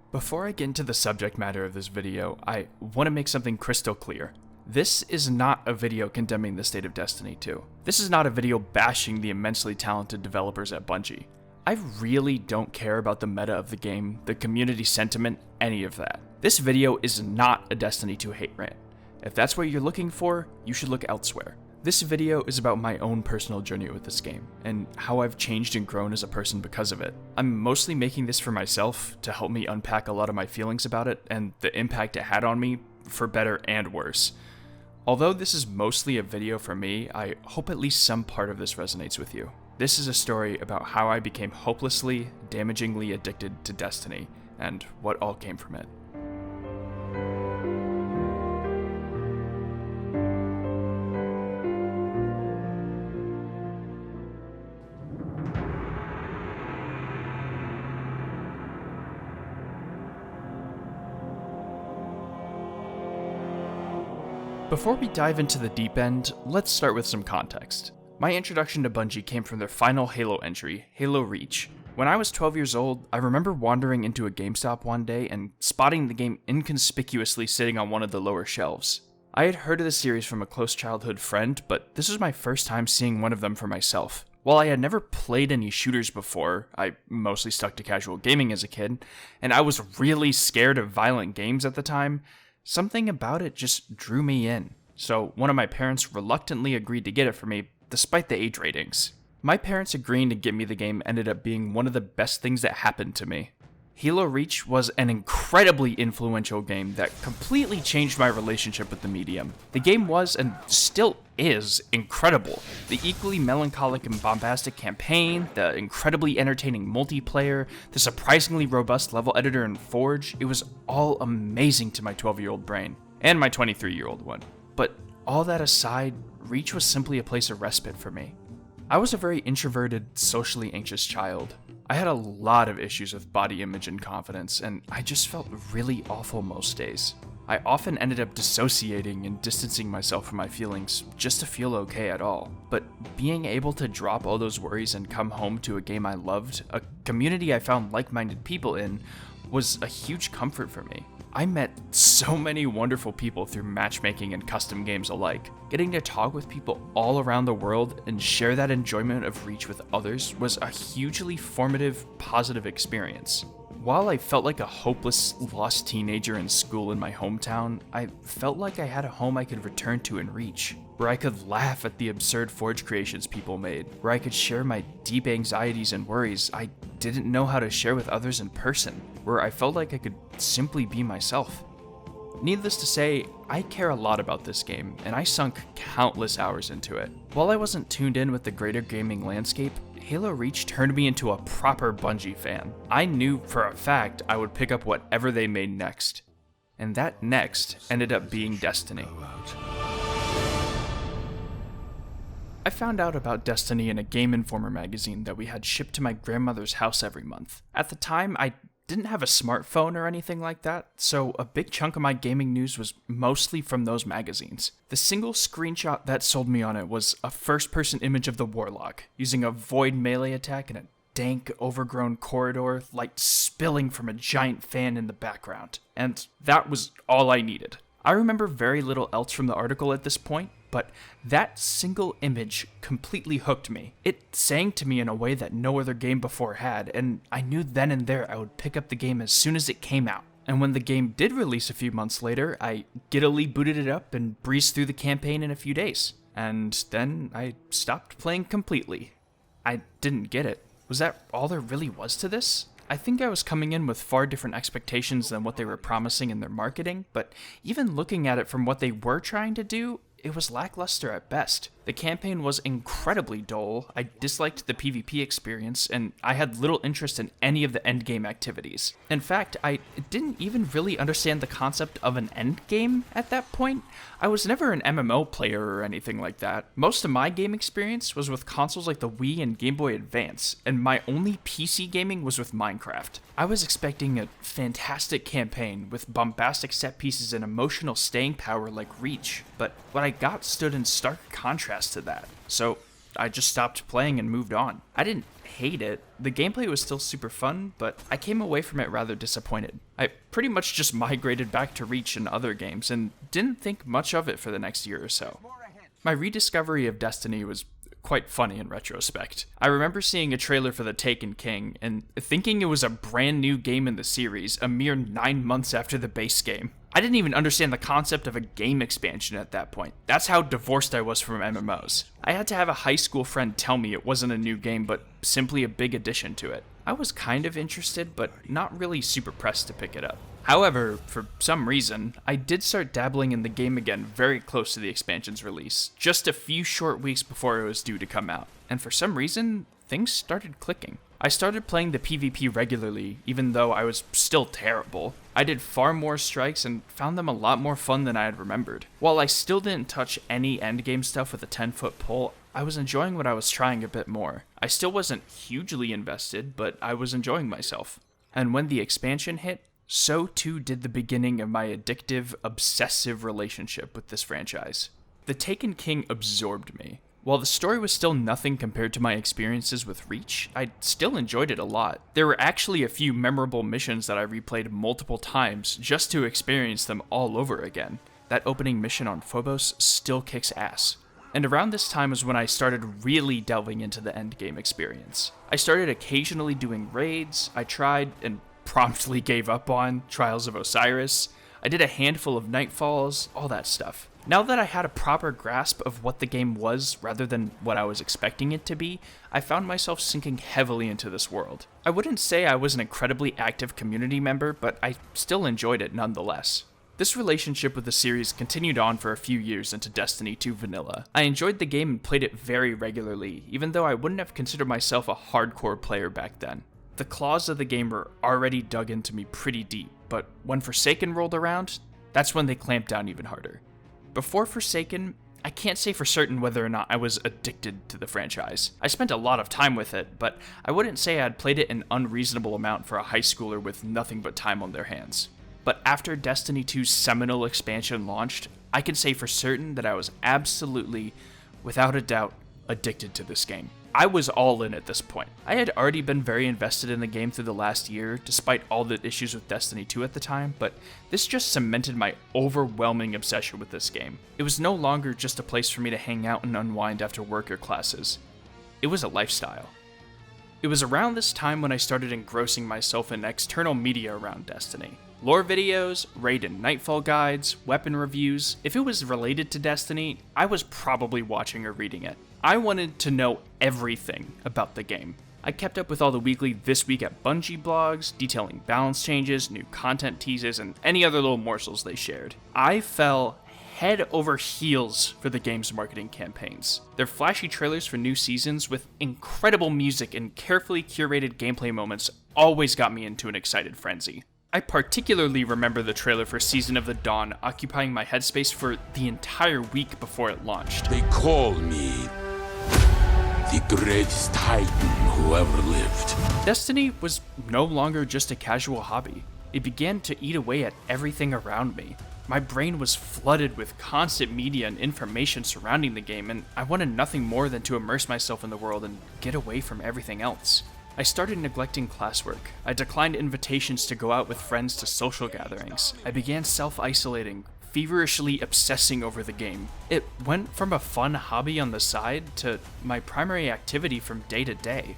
Before I get into the subject matter of this video, I want to make something crystal clear. This is not a video condemning the state of Destiny 2. This is not a video bashing the immensely talented developers at Bungie. I really don't care about the meta of the game, the community sentiment, any of that. This video is not a Destiny 2 hate rant. If that's what you're looking for, you should look elsewhere. This video is about my own personal journey with this game, and how I've changed and grown as a person because of it. I'm mostly making this for myself, to help me unpack a lot of my feelings about it, and the impact it had on me, for better and worse. Although this is mostly a video for me, I hope at least some part of this resonates with you. This is a story about how I became hopelessly, damagingly addicted to Destiny, and what all came from it. Before we dive into the deep end, let's start with some context. My introduction to Bungie came from their final Halo entry, Halo Reach. When I was 12 years old, I remember wandering into a GameStop one day and spotting the game inconspicuously sitting on one of the lower shelves. I had heard of the series from a close childhood friend, but this was my first time seeing one of them for myself. While I had never played any shooters before, I mostly stuck to casual gaming as a kid, and I was really scared of violent games at the time, something about it just drew me in, so one of my parents reluctantly agreed to get it for me, despite the age ratings. My parents agreeing to get me the game ended up being one of the best things that happened to me. Halo Reach was an incredibly influential game that completely changed my relationship with the medium. The game was, and still is, incredible. The equally melancholic and bombastic campaign, the incredibly entertaining multiplayer, the surprisingly robust level editor in Forge, it was all amazing to my 12-year-old brain, and my 23-year-old one. But all that aside, Reach was simply a place of respite for me. I was a very introverted, socially anxious child. I had a lot of issues with body image and confidence, and I just felt really awful most days. I often ended up dissociating and distancing myself from my feelings just to feel okay at all. But being able to drop all those worries and come home to a game I loved, a community I found like-minded people in, was a huge comfort for me. I met so many wonderful people through matchmaking and custom games alike. Getting to talk with people all around the world and share that enjoyment of Reach with others was a hugely formative, positive experience. While I felt like a hopeless, lost teenager in school in my hometown, I felt like I had a home I could return to in Reach, where I could laugh at the absurd Forge creations people made, where I could share my deep anxieties and worries I didn't know how to share with others in person, where I felt like I could simply be myself. Needless to say, I care a lot about this game, and I sunk countless hours into it. While I wasn't tuned in with the greater gaming landscape, Halo Reach turned me into a proper Bungie fan. I knew for a fact I would pick up whatever they made next. And that next ended up being Destiny. I found out about Destiny in a Game Informer magazine that we had shipped to my grandmother's house every month. At the time, I didn't have a smartphone or anything like that, so a big chunk of my gaming news was mostly from those magazines. The single screenshot that sold me on it was a first-person image of the Warlock, using a void melee attack in a dank, overgrown corridor, light spilling from a giant fan in the background. And that was all I needed. I remember very little else from the article at this point, but that single image completely hooked me. It sang to me in a way that no other game before had, and I knew then and there I would pick up the game as soon as it came out. And when the game did release a few months later, I giddily booted it up and breezed through the campaign in a few days. And then I stopped playing completely. I didn't get it. Was that all there really was to this? I think I was coming in with far different expectations than what they were promising in their marketing, but even looking at it from what they were trying to do, it was lackluster at best. The campaign was incredibly dull, I disliked the PvP experience, and I had little interest in any of the endgame activities. In fact, I didn't even really understand the concept of an endgame at that point. I was never an MMO player or anything like that. Most of my game experience was with consoles like the Wii and Game Boy Advance, and my only PC gaming was with Minecraft. I was expecting a fantastic campaign with bombastic set pieces and emotional staying power like Reach, but what I got stood in stark contrast to that. So I just stopped playing and moved on. I didn't hate it. The gameplay was still super fun, but I came away from it rather disappointed. I pretty much just migrated back to Reach and other games and didn't think much of it for the next year or so. My rediscovery of Destiny was quite funny in retrospect. I remember seeing a trailer for The Taken King and thinking it was a brand new game in the series a mere 9 months after the base game. I didn't even understand the concept of a game expansion at that point. That's how divorced I was from MMOs. I had to have a high school friend tell me it wasn't a new game, but simply a big addition to it. I was kind of interested, but not really super pressed to pick it up. However, for some reason, I did start dabbling in the game again very close to the expansion's release, just a few short weeks before it was due to come out. And for some reason, things started clicking. I started playing the PvP regularly, even though I was still terrible. I did far more strikes and found them a lot more fun than I had remembered. While I still didn't touch any endgame stuff with a 10-foot pole, I was enjoying what I was trying a bit more. I still wasn't hugely invested, but I was enjoying myself. And when the expansion hit, so too did the beginning of my addictive, obsessive relationship with this franchise. The Taken King absorbed me. While the story was still nothing compared to my experiences with Reach, I still enjoyed it a lot. There were actually a few memorable missions that I replayed multiple times just to experience them all over again. That opening mission on Phobos still kicks ass. And around this time was when I started really delving into the endgame experience. I started occasionally doing raids. I tried and promptly gave up on Trials of Osiris. I did a handful of Nightfalls, all that stuff. Now that I had a proper grasp of what the game was rather than what I was expecting it to be, I found myself sinking heavily into this world. I wouldn't say I was an incredibly active community member, but I still enjoyed it nonetheless. This relationship with the series continued on for a few years into Destiny 2 Vanilla. I enjoyed the game and played it very regularly, even though I wouldn't have considered myself a hardcore player back then. The claws of the game were already dug into me pretty deep, but when Forsaken rolled around, that's when they clamped down even harder. Before Forsaken, I can't say for certain whether or not I was addicted to the franchise. I spent a lot of time with it, but I wouldn't say I had played it an unreasonable amount for a high schooler with nothing but time on their hands. But after Destiny 2's seminal expansion launched, I can say for certain that I was absolutely, without a doubt, addicted to this game. I was all in at this point. I had already been very invested in the game through the last year, despite all the issues with Destiny 2 at the time, but this just cemented my overwhelming obsession with this game. It was no longer just a place for me to hang out and unwind after work or classes. It was a lifestyle. It was around this time when I started engrossing myself in external media around Destiny. Lore videos, raid and nightfall guides, weapon reviews. If it was related to Destiny, I was probably watching or reading it. I wanted to know everything about the game. I kept up with all the weekly This Week at Bungie blogs, detailing balance changes, new content teases, and any other little morsels they shared. I fell head over heels for the game's marketing campaigns. Their flashy trailers for new seasons with incredible music and carefully curated gameplay moments always got me into an excited frenzy. I particularly remember the trailer for Season of the Dawn occupying my headspace for the entire week before it launched. They call me the greatest titan who ever lived. Destiny was no longer just a casual hobby. It began to eat away at everything around me. My brain was flooded with constant media and information surrounding the game, and I wanted nothing more than to immerse myself in the world and get away from everything else. I started neglecting classwork. I declined invitations to go out with friends to social gatherings. I began self-isolating, feverishly obsessing over the game. It went from a fun hobby on the side to my primary activity from day to day.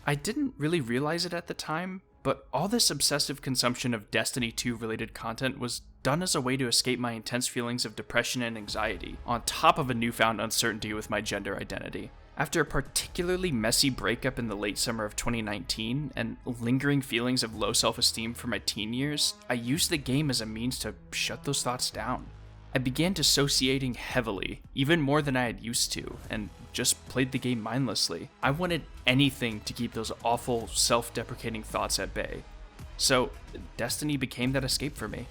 I didn't really realize it at the time, but all this obsessive consumption of Destiny 2 related content was done as a way to escape my intense feelings of depression and anxiety, on top of a newfound uncertainty with my gender identity. After a particularly messy breakup in the late summer of 2019 and lingering feelings of low self-esteem for my teen years, I used the game as a means to shut those thoughts down. I began dissociating heavily, even more than I had used to, and just played the game mindlessly. I wanted anything to keep those awful, self-deprecating thoughts at bay. So, Destiny became that escape for me.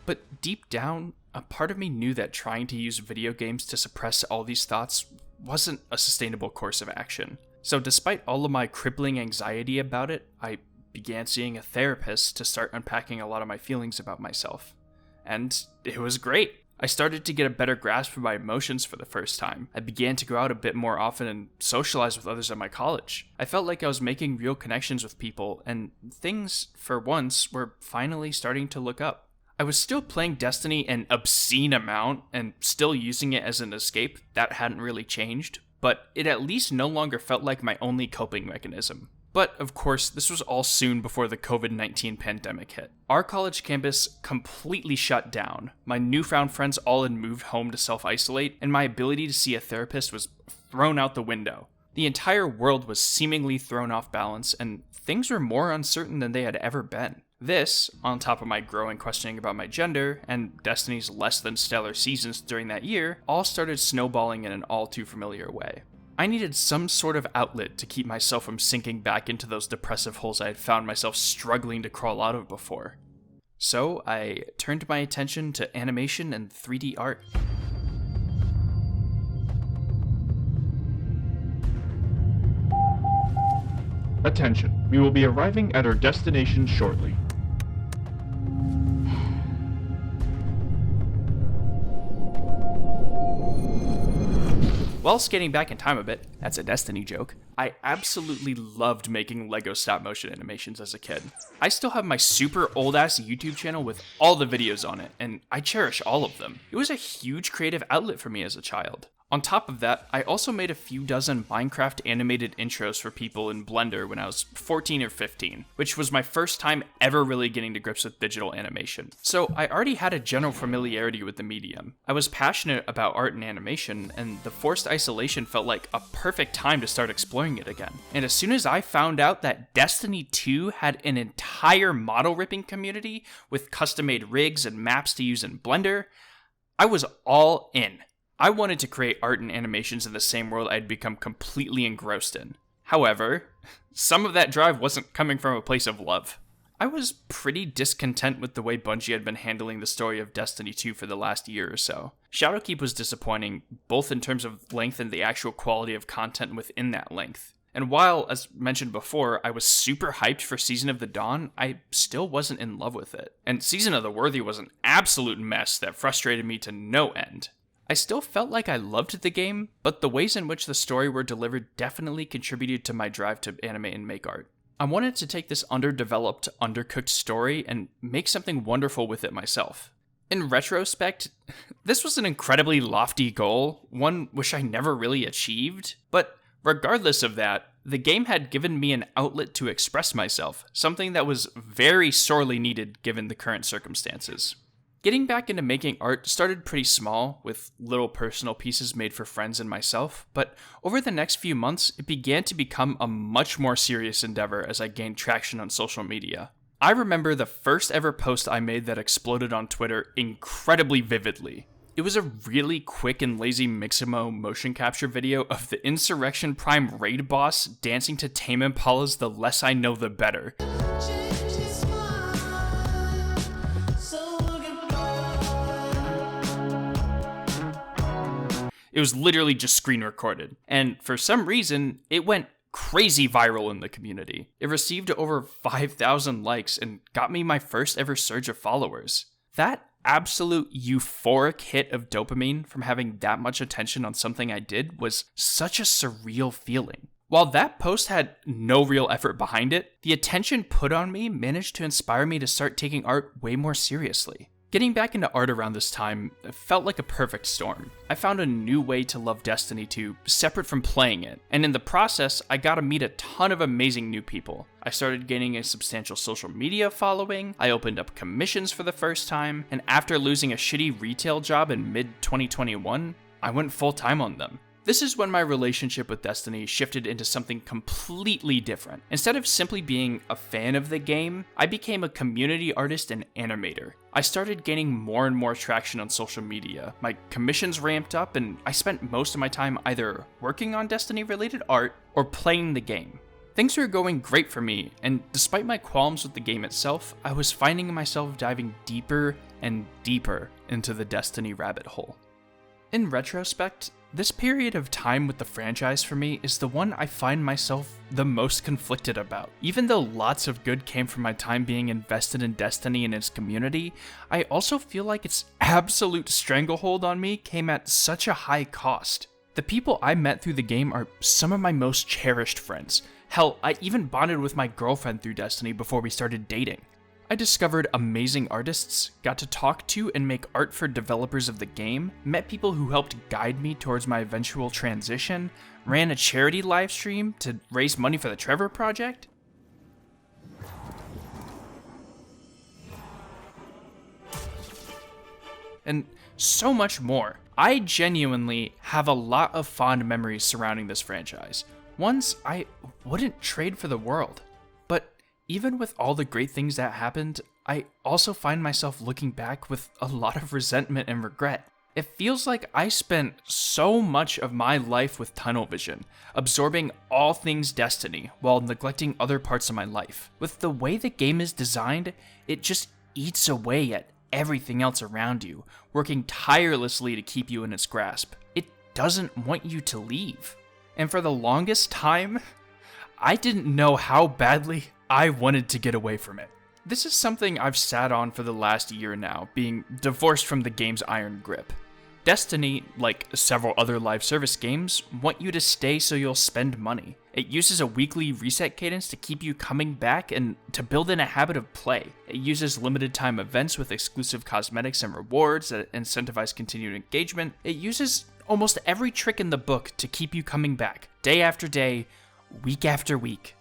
But deep down, a part of me knew that trying to use video games to suppress all these thoughts wasn't a sustainable course of action. So despite all of my crippling anxiety about it, I began seeing a therapist to start unpacking a lot of my feelings about myself. And it was great. I started to get a better grasp of my emotions for the first time. I began to go out a bit more often and socialize with others at my college. I felt like I was making real connections with people, and things, for once, were finally starting to look up. I was still playing Destiny an obscene amount and still using it as an escape. That hadn't really changed, but it at least no longer felt like my only coping mechanism. But, of course, this was all soon before the COVID-19 pandemic hit. Our college campus completely shut down. My newfound friends all had moved home to self-isolate, and my ability to see a therapist was thrown out the window. The entire world was seemingly thrown off balance, and things were more uncertain than they had ever been. This, on top of my growing questioning about my gender, and Destiny's less than stellar seasons during that year, all started snowballing in an all too familiar way. I needed some sort of outlet to keep myself from sinking back into those depressive holes I had found myself struggling to crawl out of before. So I turned my attention to animation and 3D art. Attention, we will be arriving at our destination shortly. While skating back in time a bit, that's a Destiny joke, I absolutely loved making LEGO stop-motion animations as a kid. I still have my super old-ass YouTube channel with all the videos on it, and I cherish all of them. It was a huge creative outlet for me as a child. On top of that, I also made a few dozen Minecraft animated intros for people in Blender when I was 14 or 15, which was my first time ever really getting to grips with digital animation. So I already had a general familiarity with the medium. I was passionate about art and animation, and the forced isolation felt like a perfect time to start exploring it again. And as soon as I found out that Destiny 2 had an entire model ripping community with custom-made rigs and maps to use in Blender, I was all in. I wanted to create art and animations in the same world I'd become completely engrossed in. However, some of that drive wasn't coming from a place of love. I was pretty discontent with the way Bungie had been handling the story of Destiny 2 for the last year or so. Shadowkeep was disappointing, both in terms of length and the actual quality of content within that length. And while, as mentioned before, I was super hyped for Season of the Dawn, I still wasn't in love with it. And Season of the Worthy was an absolute mess that frustrated me to no end. I still felt like I loved the game, but the ways in which the story were delivered definitely contributed to my drive to animate and make art. I wanted to take this underdeveloped, undercooked story and make something wonderful with it myself. In retrospect, this was an incredibly lofty goal, one which I never really achieved, but regardless of that, the game had given me an outlet to express myself, something that was very sorely needed given the current circumstances. Getting back into making art started pretty small, with little personal pieces made for friends and myself, but over the next few months, it began to become a much more serious endeavor as I gained traction on social media. I remember the first ever post I made that exploded on Twitter incredibly vividly. It was a really quick and lazy Mixamo motion capture video of the Insurrection Prime raid boss dancing to Tame Impala's The Less I Know The Better. It was literally just screen recorded, and for some reason, it went crazy viral in the community. It received over 5,000 likes and got me my first ever surge of followers. That absolute euphoric hit of dopamine from having that much attention on something I did was such a surreal feeling. While that post had no real effort behind it, the attention put on me managed to inspire me to start taking art way more seriously. Getting back into art around this time felt like a perfect storm. I found a new way to love Destiny 2, separate from playing it, and in the process, I got to meet a ton of amazing new people. I started gaining a substantial social media following, I opened up commissions for the first time, and after losing a shitty retail job in mid-2021, I went full-time on them. This is when my relationship with Destiny shifted into something completely different. Instead of simply being a fan of the game, I became a community artist and animator. I started gaining more and more traction on social media. My commissions ramped up, and I spent most of my time either working on Destiny-related art or playing the game. Things were going great for me, and despite my qualms with the game itself, I was finding myself diving deeper and deeper into the Destiny rabbit hole. In retrospect, This period of time with the franchise for me is the one I find myself the most conflicted about. Even though lots of good came from my time being invested in Destiny and its community, I also feel like its absolute stranglehold on me came at such a high cost. The people I met through the game are some of my most cherished friends. Hell, I even bonded with my girlfriend through Destiny before we started dating. I discovered amazing artists, got to talk to and make art for developers of the game, met people who helped guide me towards my eventual transition, ran a charity livestream to raise money for the Trevor Project, and so much more. I genuinely have a lot of fond memories surrounding this franchise, ones I wouldn't trade for the world. But even with all the great things that happened, I also find myself looking back with a lot of resentment and regret. It feels like I spent so much of my life with tunnel vision, absorbing all things Destiny while neglecting other parts of my life. With the way the game is designed, it just eats away at everything else around you, working tirelessly to keep you in its grasp. It doesn't want you to leave. And for the longest time, I didn't know how badly I wanted to get away from it. This is something I've sat on for the last year now, being divorced from the game's iron grip. Destiny, like several other live service games, want you to stay so you'll spend money. It uses a weekly reset cadence to keep you coming back and to build in a habit of play. It uses limited time events with exclusive cosmetics and rewards that incentivize continued engagement. It uses almost every trick in the book to keep you coming back, day after day, week after week,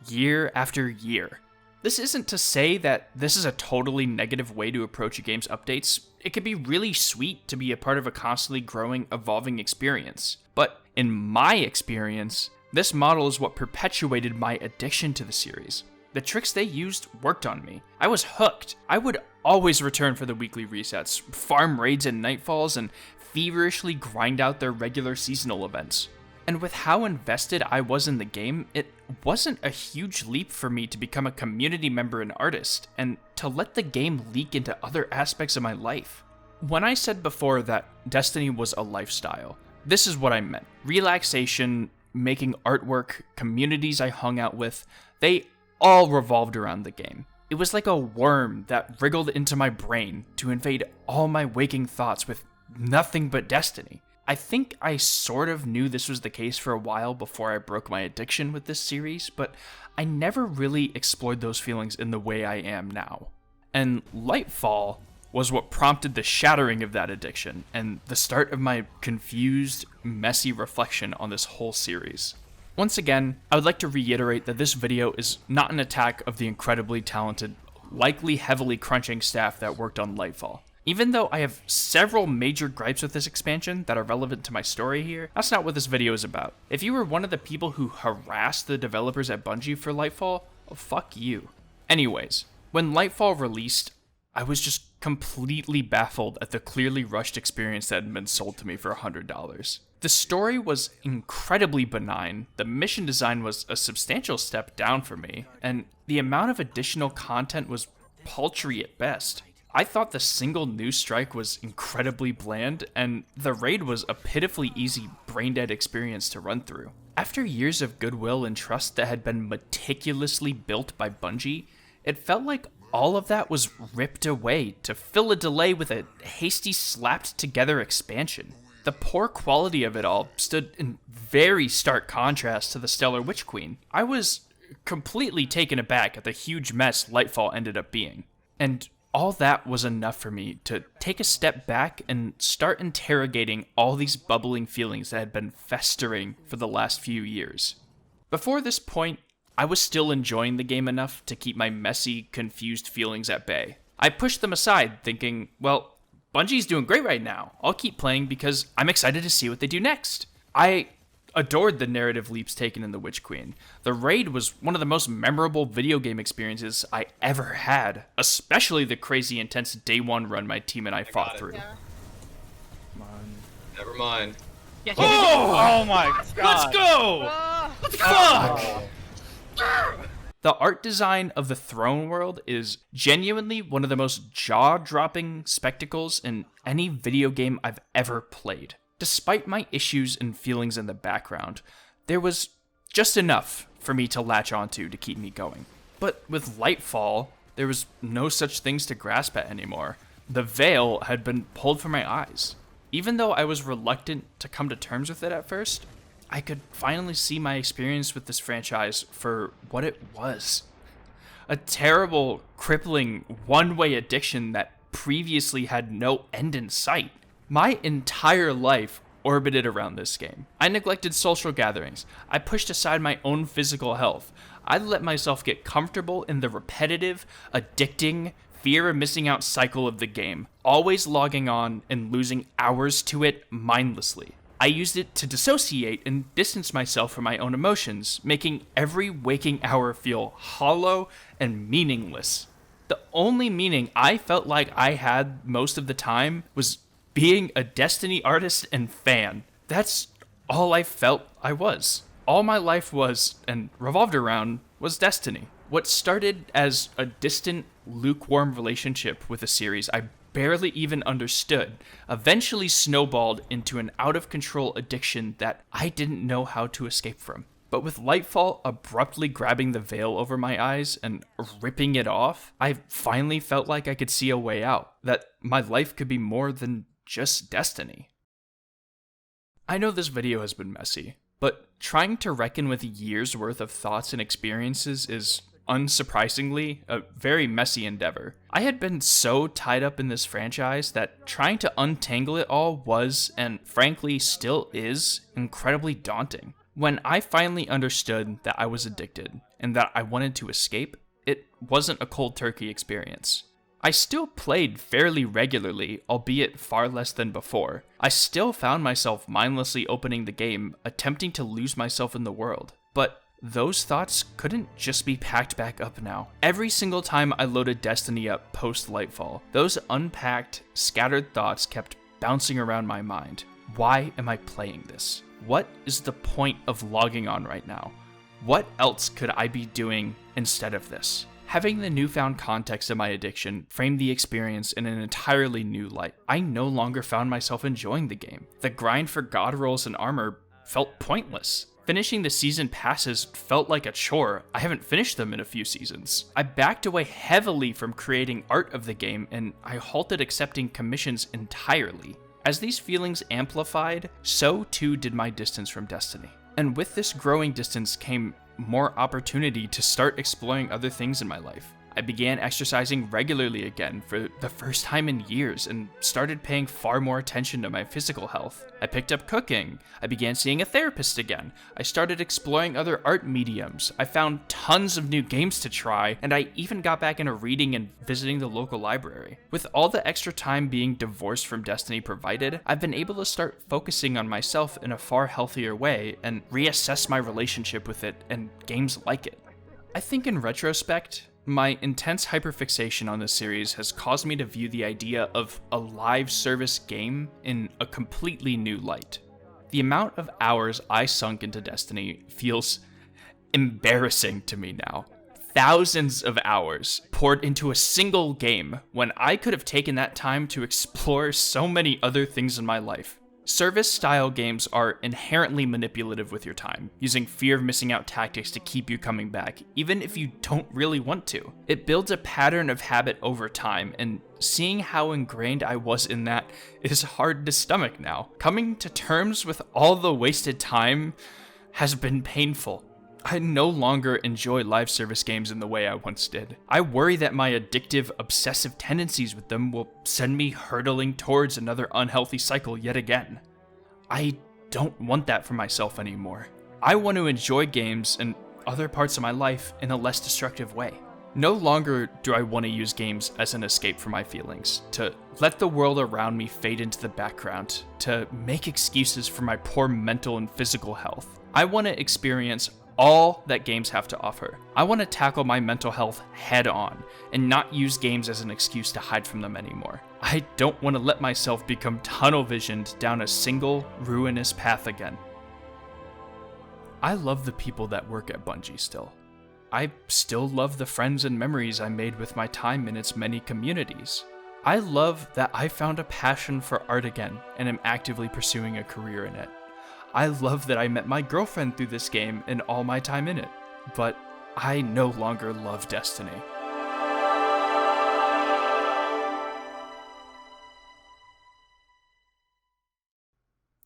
year after year. This isn't to say that this is a totally negative way to approach a game's updates. It can be really sweet to be a part of a constantly growing, evolving experience. But in my experience, this model is what perpetuated my addiction to the series. The tricks they used worked on me. I was hooked. I would always return for the weekly resets, farm raids and nightfalls, and feverishly grind out their regular seasonal events. And with how invested I was in the game, it wasn't a huge leap for me to become a community member and artist, and to let the game leak into other aspects of my life. When I said before that Destiny was a lifestyle, this is what I meant. Relaxation, making artwork, communities I hung out with, they all revolved around the game. It was like a worm that wriggled into my brain to invade all my waking thoughts with nothing but Destiny. I think I sort of knew this was the case for a while before I broke my addiction with this series, but I never really explored those feelings in the way I am now. And Lightfall was what prompted the shattering of that addiction, and the start of my confused, messy reflection on this whole series. Once again, I would like to reiterate that this video is not an attack of the incredibly talented, likely heavily crunching staff that worked on Lightfall. Even though I have several major gripes with this expansion that are relevant to my story here, that's not what this video is about. If you were one of the people who harassed the developers at Bungie for Lightfall, well, fuck you. Anyways, when Lightfall released, I was just completely baffled at the clearly rushed experience that had been sold to me for $100. The story was incredibly benign, the mission design was a substantial step down for me, and the amount of additional content was paltry at best. I thought the single news strike was incredibly bland, and the raid was a pitifully easy, brain-dead experience to run through. After years of goodwill and trust that had been meticulously built by Bungie, it felt like all of that was ripped away to fill a delay with a hasty, slapped-together expansion. The poor quality of it all stood in very stark contrast to the stellar Witch Queen. I was completely taken aback at the huge mess Lightfall ended up being. And all that was enough for me to take a step back and start interrogating all these bubbling feelings that had been festering for the last few years. Before this point, I was still enjoying the game enough to keep my messy, confused feelings at bay. I pushed them aside, thinking, well, Bungie's doing great right now. I'll keep playing because I'm excited to see what they do next. I adored the narrative leaps taken in The Witch Queen. The raid was one of the most memorable video game experiences I ever had, especially the crazy intense day one run my team and I fought through. Come on. Never mind. Oh my god! Let's go! Fuck! The art design of the Throne World is genuinely one of the most jaw-dropping spectacles in any video game I've ever played. Despite my issues and feelings in the background, there was just enough for me to latch onto to keep me going. But with Lightfall, there was no such things to grasp at anymore. The veil had been pulled from my eyes. Even though I was reluctant to come to terms with it at first, I could finally see my experience with this franchise for what it was. A terrible, crippling, one-way addiction that previously had no end in sight. My entire life orbited around this game. I neglected social gatherings. I pushed aside my own physical health. I let myself get comfortable in the repetitive, addicting, fear of missing out cycle of the game, always logging on and losing hours to it mindlessly. I used it to dissociate and distance myself from my own emotions, making every waking hour feel hollow and meaningless. The only meaning I felt like I had most of the time was being a Destiny artist and fan. That's all I felt I was. All my life was, and revolved around, was Destiny. What started as a distant, lukewarm relationship with a series I barely even understood eventually snowballed into an out-of-control addiction that I didn't know how to escape from. But with Lightfall abruptly grabbing the veil over my eyes and ripping it off, I finally felt like I could see a way out, that my life could be more than just Destiny. I know this video has been messy, but trying to reckon with years worth of thoughts and experiences is, unsurprisingly, a very messy endeavor. I had been so tied up in this franchise that trying to untangle it all was, and frankly still is, incredibly daunting. When I finally understood that I was addicted and that I wanted to escape, it wasn't a cold turkey experience. I still played fairly regularly, albeit far less than before. I still found myself mindlessly opening the game, attempting to lose myself in the world. But those thoughts couldn't just be packed back up now. Every single time I loaded Destiny up post-Lightfall, those unpacked, scattered thoughts kept bouncing around my mind. Why am I playing this? What is the point of logging on right now? What else could I be doing instead of this? Having the newfound context of my addiction framed the experience in an entirely new light. I no longer found myself enjoying the game. The grind for god rolls and armor felt pointless. Finishing the season passes felt like a chore. I haven't finished them in a few seasons. I backed away heavily from creating art of the game, and I halted accepting commissions entirely. As these feelings amplified, so too did my distance from Destiny. And with this growing distance came more opportunity to start exploring other things in my life. I began exercising regularly again for the first time in years and started paying far more attention to my physical health. I picked up cooking. I began seeing a therapist again. I started exploring other art mediums. I found tons of new games to try, and I even got back into reading and visiting the local library. With all the extra time being divorced from Destiny provided, I've been able to start focusing on myself in a far healthier way and reassess my relationship with it and games like it. I think in retrospect, my intense hyperfixation on this series has caused me to view the idea of a live service game in a completely new light. The amount of hours I sunk into Destiny feels embarrassing to me now. Thousands of hours poured into a single game when I could have taken that time to explore so many other things in my life. Service-style games are inherently manipulative with your time, using fear of missing out tactics to keep you coming back, even if you don't really want to. It builds a pattern of habit over time, and seeing how ingrained I was in that is hard to stomach now. Coming to terms with all the wasted time has been painful. I no longer enjoy live service games in the way I once did. I worry that my addictive, obsessive tendencies with them will send me hurtling towards another unhealthy cycle yet again. I don't want that for myself anymore. I want to enjoy games and other parts of my life in a less destructive way. No longer do I want to use games as an escape for my feelings, to let the world around me fade into the background, to make excuses for my poor mental and physical health. I want to experience all that games have to offer. I want to tackle my mental health head on and not use games as an excuse to hide from them anymore. I don't want to let myself become tunnel visioned down a single ruinous path again. I love the people that work at Bungie still. I still love the friends and memories I made with my time in its many communities. I love that I found a passion for art again and am actively pursuing a career in it. I love that I met my girlfriend through this game and all my time in it, but I no longer love Destiny.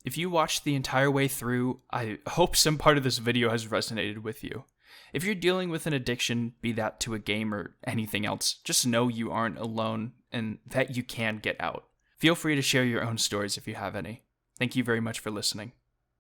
If you watched the entire way through, I hope some part of this video has resonated with you. If you're dealing with an addiction, be that to a game or anything else, just know you aren't alone and that you can get out. Feel free to share your own stories if you have any. Thank you very much for listening.